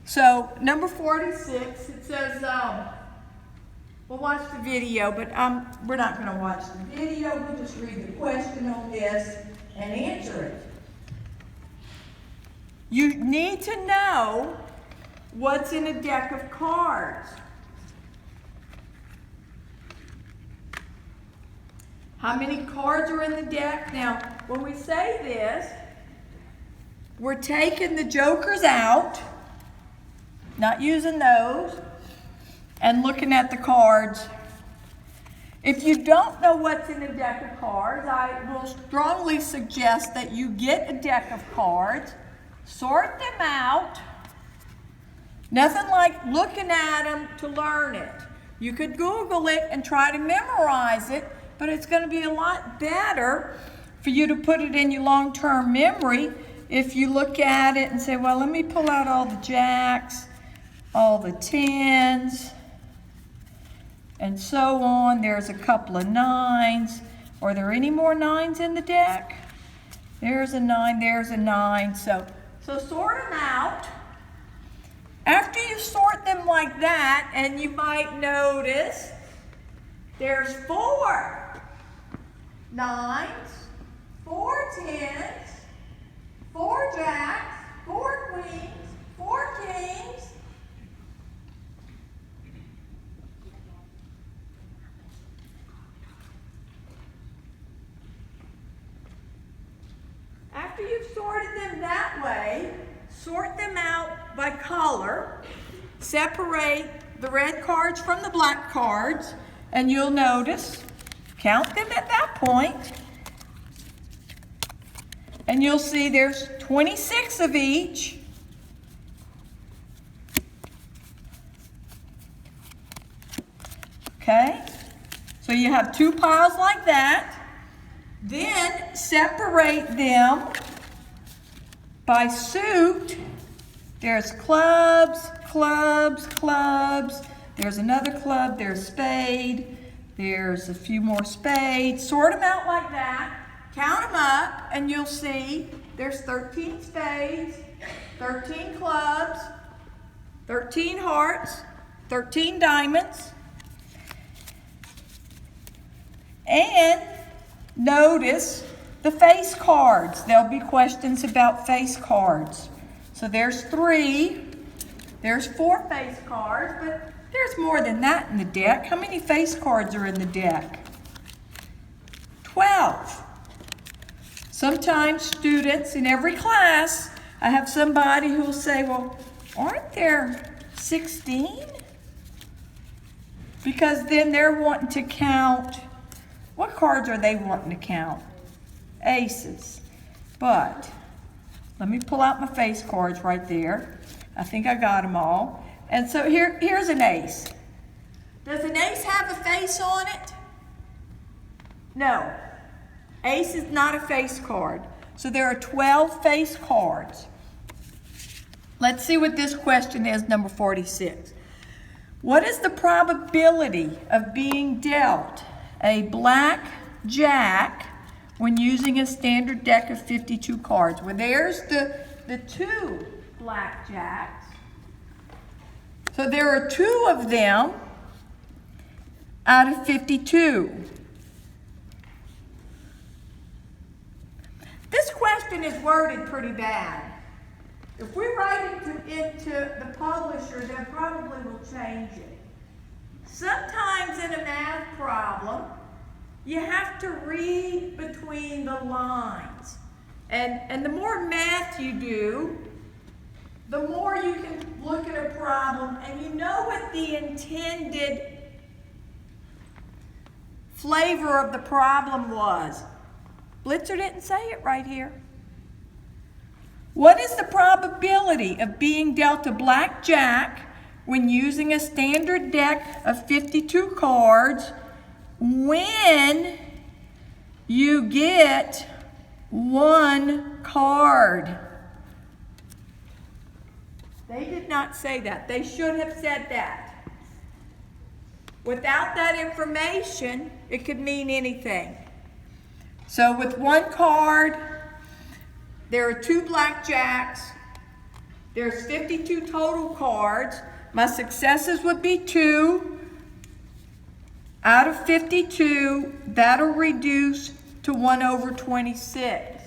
So number 46, it says, we'll watch the video, but we're not going to watch the video. We'll just read the question on this and answer it. You need to know what's in a deck of cards. How many cards are in the deck? Now, when we say this, we're taking the jokers out, not using those, and looking at the cards. If you don't know what's in a deck of cards, I will strongly suggest that you get a deck of cards, sort them out. Nothing like looking at them to learn it. You could Google it and try to memorize it, but it's going to be a lot better for you to put it in your long-term memory if you look at it and say, well, let me pull out all the jacks, all the tens, and so on. There's a couple of nines. Are there any more nines in the deck? There's a 9, there's a 9. So sort them out. After you sort them like that, and you might notice there's 4 9s, 4 10s, 4 jacks, 4 queens, 4 kings. After you've sorted them that way, sort them out by color. Separate the red cards from the black cards, and you'll notice, count them at that point, and you'll see there's 26 of each. Okay? So you have 2 piles like that. Then separate them by suit. There's clubs, clubs, clubs. There's another club, there's spade. There's a few more spades. Sort them out like that. Count them up, and you'll see there's 13 spades, 13 clubs, 13 hearts, 13 diamonds. And notice the face cards. There'll be questions about face cards. So there's 3. There's 4 face cards, but there's more than that in the deck. How many face cards are in the deck? 12. Sometimes students in every class, I have somebody who will say, well, aren't there 16? Because then they're wanting to count. What cards are they wanting to count? Aces. But let me pull out my face cards right there. I think I got them all. And so here's an ace. Does an ace have a face on it? No. Ace is not a face card. So there are 12 face cards. Let's see what this question is, number 46. What is the probability of being dealt a black jack when using a standard deck of 52 cards? Well, there's the 2 black jacks. So there are 2 of them out of 52. This question is worded pretty bad. If we write it into the publisher, they probably will change it. Sometimes in a math problem, you have to read between the lines. And the more math you do, the more you can look at a problem and you know what the intended flavor of the problem was. Blitzer didn't say it right here. What is the probability of being dealt a black jack when using a standard deck of 52 cards when you get 1 card? They did not say that. They should have said that. Without that information, it could mean anything. So with 1 card, there are 2 black jacks. There's 52 total cards. My successes would be 2 out of 52. That'll reduce to 1/26.